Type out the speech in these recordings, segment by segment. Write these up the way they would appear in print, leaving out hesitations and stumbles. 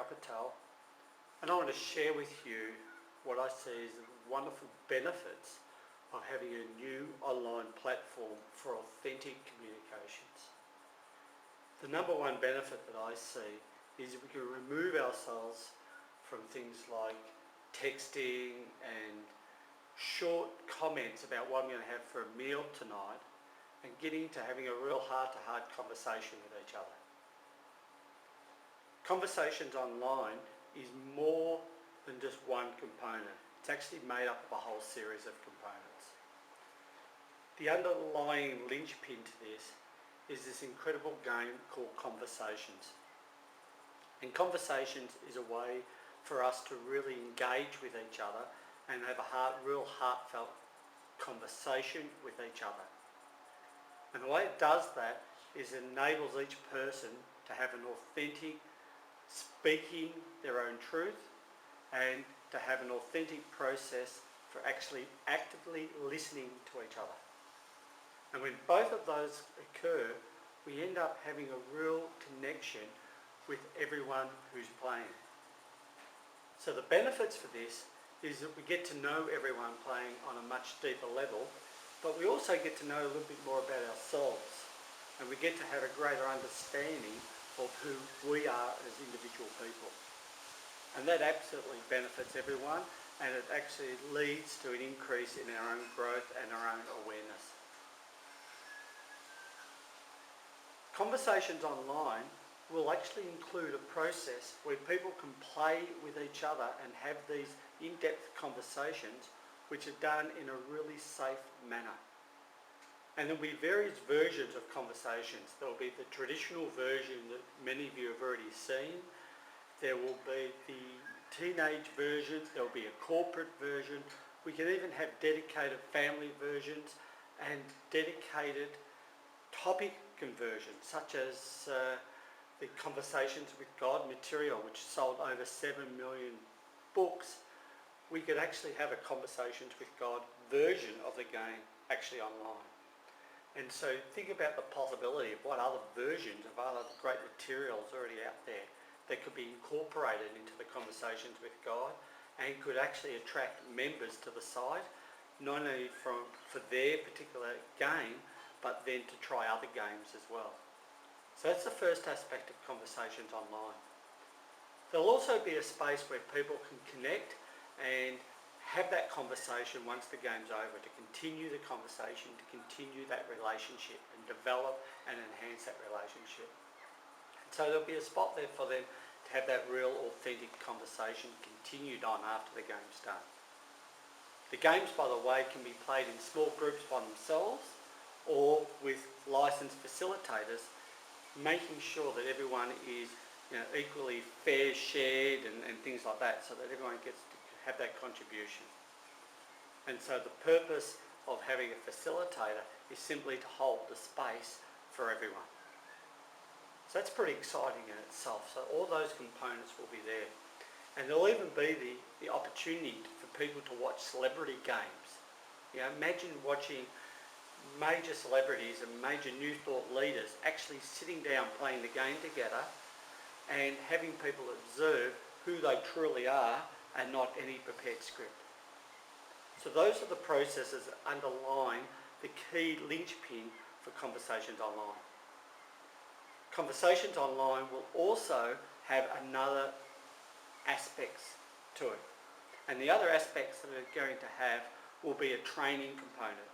Auchettl, and I want to share with you what I see as the wonderful benefits of having a new online platform for authentic communications. The number one benefit that I see is we can remove ourselves from things like texting and short comments about what I'm going to have for a meal tonight, and getting to having a real heart-to-heart conversation with each other. Conversations Online is more than just one component. It's actually made up of a whole series of components. The underlying linchpin to this is this incredible game called Conversations. And Conversations is a way for us to really engage with each other and have a real heartfelt conversation with each other. And the way it does that is it enables each person to have an authentic speaking their own truth, and to have an authentic process for actually actively listening to each other. And when both of those occur, we end up having a real connection with everyone who's playing. So the benefits for this is that we get to know everyone playing on a much deeper level, but we also get to know a little bit more about ourselves, and we get to have a greater understanding of who we are as individual people. And that absolutely benefits everyone, and it actually leads to an increase in our own growth and our own awareness. Conversations Online will actually include a process where people can play with each other and have these in-depth conversations which are done in a really safe manner. And there'll be various versions of conversations. There'll be the traditional version that many of you have already seen. There will be the teenage version. There'll be a corporate version. We can even have dedicated family versions and dedicated topic conversions, such as the Conversations with God material, which sold over 7 million books. We could actually have a Conversations with God version of the game actually online. And so think about the possibility of what other versions of other great materials already out there that could be incorporated into the Conversations with God and could actually attract members to the site, not only for their particular game, but then to try other games as well. So that's the first aspect of Conversations Online. There'll also be a space where people can connect and have that conversation once the game's over, to continue the conversation, to continue that relationship and develop and enhance that relationship. And so there'll be a spot there for them to have that real authentic conversation continued on after the game's done. The games, by the way, can be played in small groups by themselves or with licensed facilitators, making sure that everyone is equally fair shared and things like that, so that everyone gets to have that contribution. And so the purpose of having a facilitator is simply to hold the space for everyone. So that's pretty exciting in itself. So all those components will be there. And there'll even be the opportunity for people to watch celebrity games. Imagine watching major celebrities and major new thought leaders actually sitting down playing the game together and having people observe who they truly are and not any prepared script. So those are the processes that underline the key linchpin for Conversations Online. Conversations Online will also have another aspects to it. And the other aspects that it's going to have will be a training component.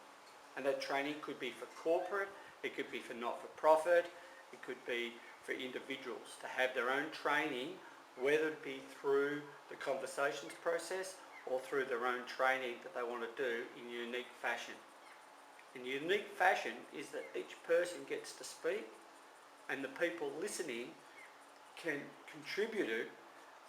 And that training could be for corporate, it could be for not-for-profit, it could be for individuals to have their own training, whether it be through the conversations process or through their own training that they want to do in a unique fashion. In unique fashion is that each person gets to speak and the people listening can contribute it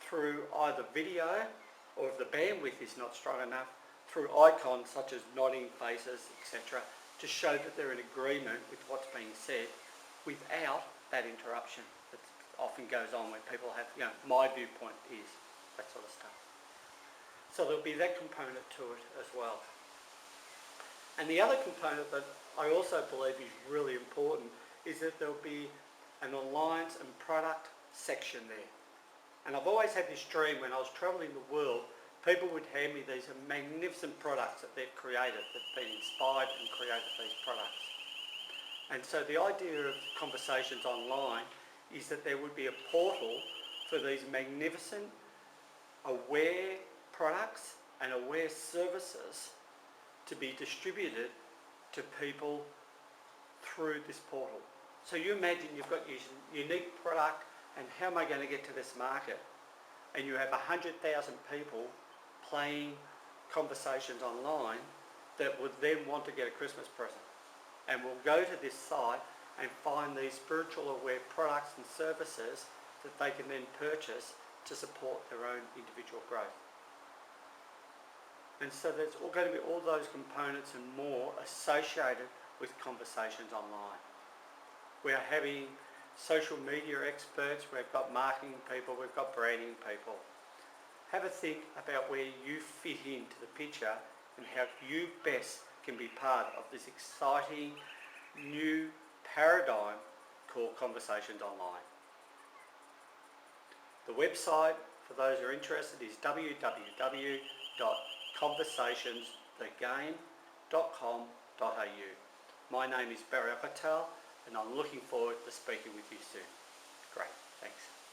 through either video, or if the bandwidth is not strong enough, through icons such as nodding faces, etc., to show that they're in agreement with what's being said without that interruption that often goes on when people have, my viewpoint is, that sort of stuff. So there'll be that component to it as well. And the other component that I also believe is really important is that there'll be an alliance and product section there. And I've always had this dream when I was travelling the world, people would hand me these magnificent products that they've created, that've been inspired and created these products. And so the idea of Conversations Online is that there would be a portal for these magnificent, aware products and aware services to be distributed to people through this portal. So you imagine you've got your unique product and how am I going to get to this market? And you have 100,000 people playing Conversations Online that would then want to get a Christmas present. And will go to this site and find these spiritual aware products and services that they can then purchase to support their own individual growth. And so there's all going to be all those components and more associated with Conversations Online. We are having social media experts, we've got marketing people, we've got branding people. Have a think about where you fit into the picture and how you best can be part of this exciting new paradigm called Conversations Online. The website, for those who are interested, is www.conversationsthegame.com.au. My name is Auchettl and I'm looking forward to speaking with you soon. Great, thanks.